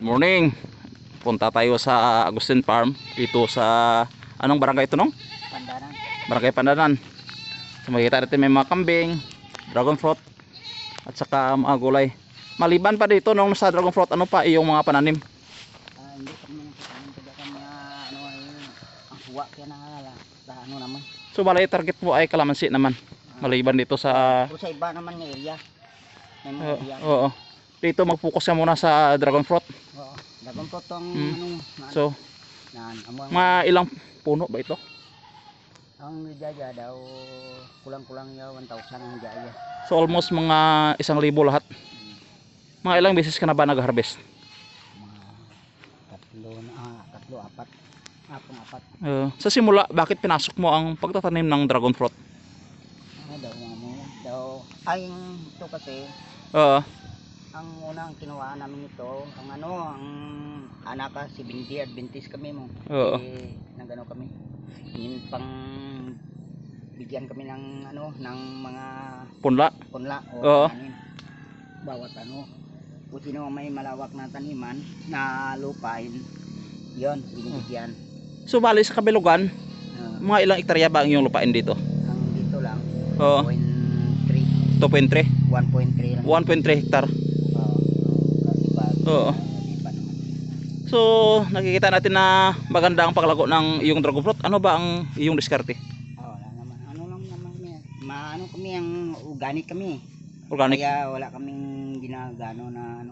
Morning. Punta tayo sa Agustin Farm dito sa anong barangay ito nung? Pandanan. Barangay Pandanan. So makikita natin may mga kambing, dragon fruit at saka mga gulay. Maliban pa dito nung sa dragon fruit, ano pa iyong mga pananim? Hindi pa naman kita ka mga ano ay ang huwa kaya na ano naman. So balay target mo ay kalamansi naman. Maliban dito sa Sa iba naman ng area. May mga area. oo. Dito mag-focus ka muna sa dragon fruit. Oo. Dagang po tong So among mga ilang puno ba ito? ang jaja daw kulang-kulang ya 1,000 ang jaya. So almost mga 1,000 lahat. Mga ilang beses ka na ba nag-harvest? Mga tatlo, apat. Apat. Sa simula, bakit pinasok mo ang pagtatanim ng dragon fruit? Daw ay ito kasi ang unang kinuha namin ito, ang anak ka si Binti Adventist kami mo. Nagano kami. Yun pang bigyan kami ng ng mga punla o tanim. Bawat kung sino may malawak na taniman na lupain, yon binibigyan. So bali sa kabilugan, mga ilang ektarya ba ang iyong lupain dito? Ang dito lang, 2.3 1.3 lang. 1.3 hektar. Oo. So nakikita natin na maganda ang paglago ng iyong dragon fruit. Ano ba ang iyong diskarte? Wala naman. Ano lang naman yan. Kami ang organic kami. Organic? Kaya wala kaming ginagano na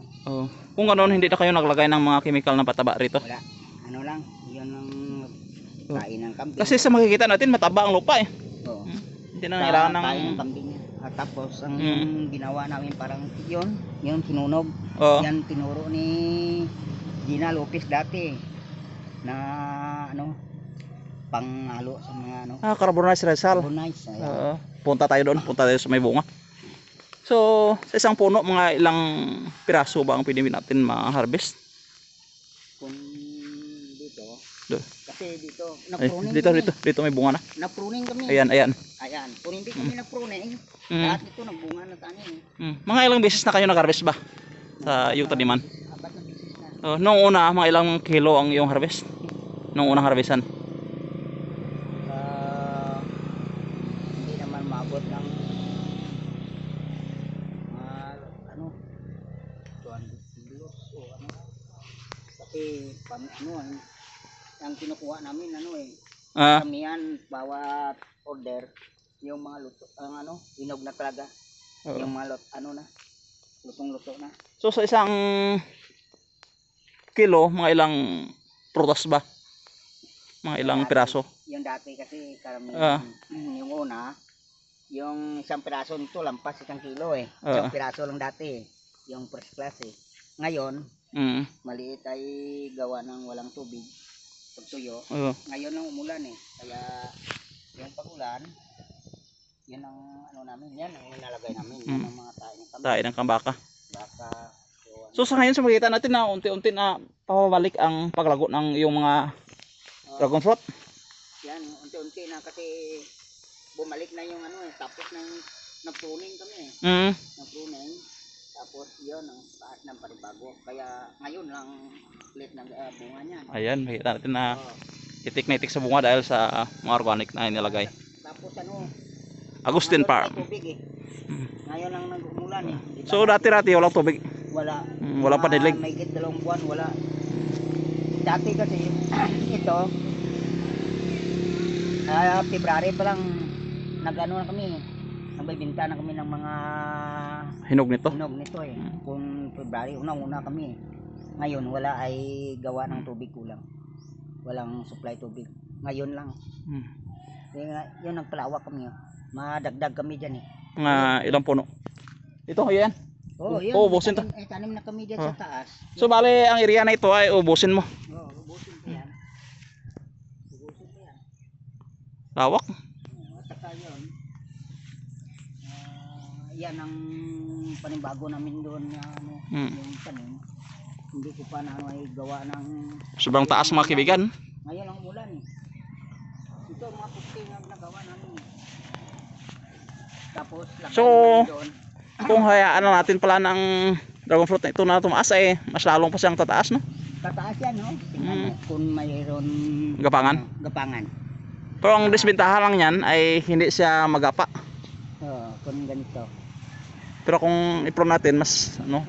Kung ganoon, hindi na kayo naglagay ng mga chemical na pataba rito? Wala. Ano lang, yun ang kain ng kambing. Kasi sa makikita natin mataba ang lupa eh. Oo. Hindi na kailangan ng kain ng kambing niya. At tapos ang ginawa namin parang yun sinunog. Yan tinuro ni Gina Lopez dati na panghalo sa mga carbonized resal. Carbonized. Punta tayo doon, punta tayo sa may bunga. So sa isang puno, mga ilang piraso ba ang pwede natin ma-harvest? Kung dito, Doon. kasi dito na-pruning dito may bunga na. Na-pruning kami. Ayan. Kung hindi kami na-pruning, lahat ito nagbunga na tanim. Mga ilang beses na kayo nag-harvest ba sa iyong taniman? Apat na beses na. Noong una, mga ilang kilo ang iyong harvest? Noong unang harvestan? Hindi naman maabot ng 200 kilos o kasi ang kinukuha namin kamihan bawat order yung mga luto hinog na talaga. Yung mga lutong-luto na. So sa isang kilo, mga ilang prutas ba? Mga ilang piraso? Yung dati kasi karamihan yung una, yung isang piraso nito lampas 1 kilo isang piraso lang dati yung first class ngayon maliit ay gawa ng walang tubig pagtuyo. Ngayon lang umulan kaya yung pag-ulan yun ang namin, yan ang nilalagay namin, yan ang mga tae ng kambaka. Baka. So sa ngayon, sa makikita natin na unti-unti na pabalik ang paglago ng iyong mga dragon fruit. Yan, unti-unti na kasi bumalik na yung tapos na-pruning kami na-pruning, tapos yun ang taas ng panibago, kaya ngayon lang ulit ng bunga niyan. Ayan, makikita natin na itik na itik sa bunga dahil sa mga organic na inilagay. Tapos Agustin Farm. Ngayon lang nag-umulan So dati-dati walang tubig? Wala. Walang panilig? May 2 buwan wala. Dati kasi ito February pa lang nag-ano na kami. Nagbibenta na kami ng mga hinog nito Kung February una kami. Ngayon wala ay gawa ng tubig kulang. Walang supply tubig. Ngayon lang. Yun nagpalawak kami. Madagdag kami dyan Mga ilang puno? Ito, yan. Yan. Ubusin to. Tanim na kami dyan sa taas. So bale, ang area na ito ay ubusin mo? Ubusin ko yan. Lawak? At saka yun, yan ang panibago namin doon na yung tanim. Hindi ko pa ay gawa ng sobrang taas mga kaibigan. Ngayon ang umulan ito mga puti na nagawa namin Tapos so kung hayaan na natin pala ng dragon fruit na ito na tumaas eh, mas lalong pa siyang tataas, no? Tataas yan, no? Tingnan mo, kung mayroon Gapangan. gapangan. Pero ang disbentahan lang niyan ay hindi siya magapa. Kung ganito. Pero kung i-prune natin, mas ano,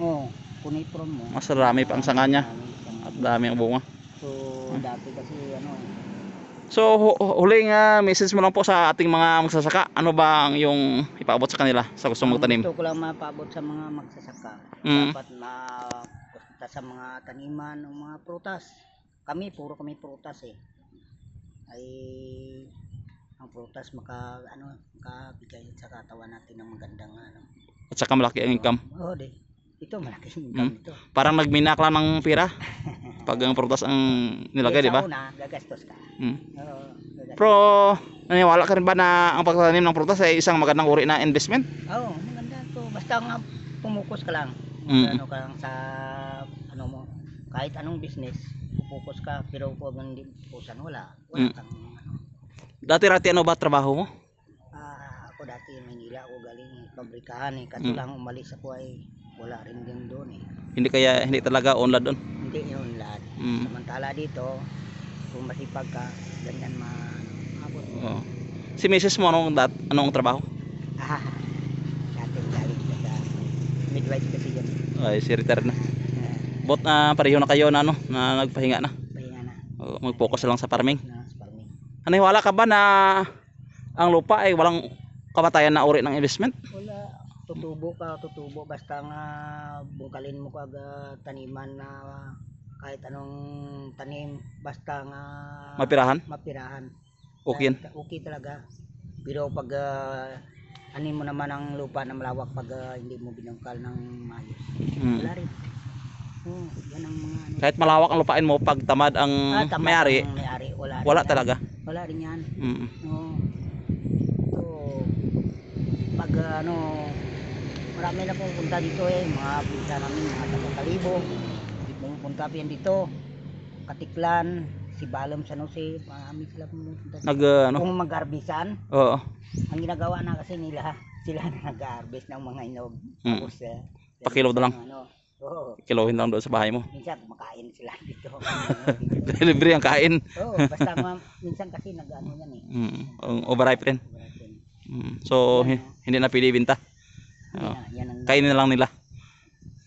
Kung i-prune mo, mas marami pa ang sanga niya at dami ang bunga. So, dati kasi ano So huling message mo lang po sa ating mga magsasaka, ano ba ang yung ipaabot sa kanila sa gustong magtanim? Gusto ko lang mapaabot sa mga magsasaka. Mm. Dapat mapunta sa mga taniman o mga prutas. Puro kami prutas eh. Ay ang prutas makabigay sa katawan natin ng magandang ano. At saka malaki ang income. Ito malaking income ito. Parang nagminak lang ng pera pag ang prutas ang nilagay, di ba? Sa una, gagastos ka. Gagastos. Pero naniwala ka rin ba na ang pagtatanim ng prutas ay isang magandang uri na investment? Maganda to. Basta nga pumukus ka lang. Ano ka lang sa ano mo. Kahit anong business, pupukus ka. Pero kung hindi pupusan, wala kang ano. Dati-rati ano ba trabaho mo? Ako dati in Manila, ako galing pabrikahan eh. Kaso lang umalis ako ay wala rin din doon eh. Hindi talaga onlad doon? Hindi yun lahat. Samantala dito, kung masipag ka, ganyan maabot mo. Si Mrs. mo anong trabaho? Dati galing sa midwife kasi yun. Ay, si retired na. Bot na pareho na kayo na na nagpahinga na. Pahinga na. Mag-focus na lang sa farming. Sa farming. Naniwala ka ba na ang lupa ay walang kamatayan na uri ng investment? Wala. Tutubo basta nga bungkalin mo kag taniman na kahit anong tanim basta nga Mapirahan? Okay. Okay talaga. Pero pag anin mo naman ang lupa na malawak pag hindi mo binungkal ng maayos. Wala rin. Yan ang mga ano. Kahit malawak ang lupain mo, pag tamad ang may-ari, wala talaga. Wala rin yan. So, pag marami na pupunta dito mga pinsa namin, mga taga-Kalibo, pupunta yan dito, Katiklan, Sibalom, San Jose, marami sila pupunta dito. Kung mag-harbisan, ang ginagawa na kasi sila na nag-harvest ng mga inog. Tapos, pakilo na lang. Kilohin lang doon sa bahay mo. Minsan kumakain sila dito. Libre ang kain. Basta minsan kasi nag-ano yan eh. Overripe rin. So, hindi na pili binta. Kainin na lang nila.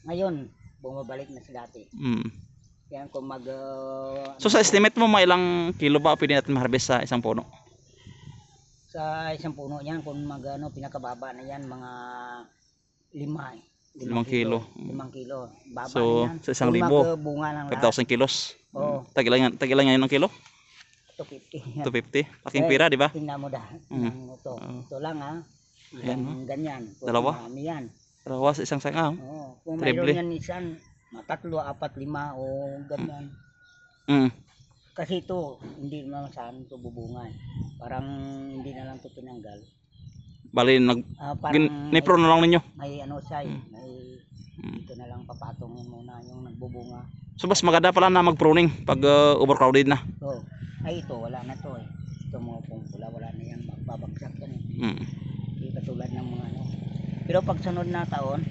Ngayon, bumabalik na sila dati. Kaya kung so sa estimate mo, mga ilang kilo ba pwede natin ma-harvest sa isang puno? Sa isang puno yan, kung pinakababa na yan, mga 5 kilo. 5 kilo. Baba so, na yan. Sa 1,000, bunga lang 5,000 kilos. Tagilan ngayon ng kilo? 250. 250. Laking pira, di ba? Tingnan mo dah. Ito lang ganyan. Dalawa? Marami yan. Dalawa sa isang sangaw. Kung mayroon yan isan, 3, 4, 5 o ganyan. Kasi ito, hindi naman saan ito bubunga eh. Parang hindi na lang ito tinanggal. Bali, nipro na lang ninyo. May siya may ito na lang papatongin muna yung nagbubunga. So mas maganda pala na mag-pruning pag overcrowded na. Ay ito, wala na to eh. Ito mga pula, wala na yan. Magbabagsak yan eh. Hindi katulad ng mga Pero pag sunod na taon,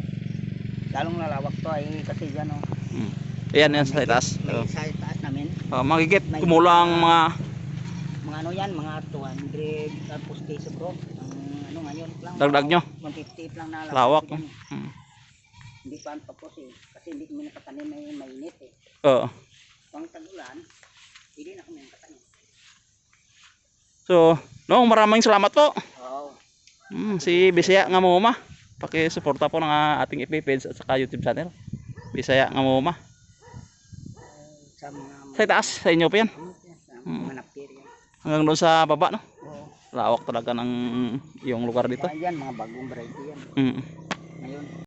lalong lalawak to ay kasi yan Ayan yan sa itaas. Sa itaas namin. Magigit kumulang mga mga 200 puste bro. Ang ngayon lang. Dagdag nyo. 150 lang na lawak. Hindi pa tapos eh. Kasi hindi kami nakatanim ay mainit eh. Pang tagulan, hindi na kami nakatanim. So, maraming salamat po. Si Bisaya nga Muma. Paki-suporta po ng ating FB page at saka YouTube channel. Bisaya nga Muma. Sa itaas, sa inyo pa yan. Hanggang doon sa baba, no? Lawak talaga ng yung lugar dito. Yan, mga bagong variety yan. Ngayon.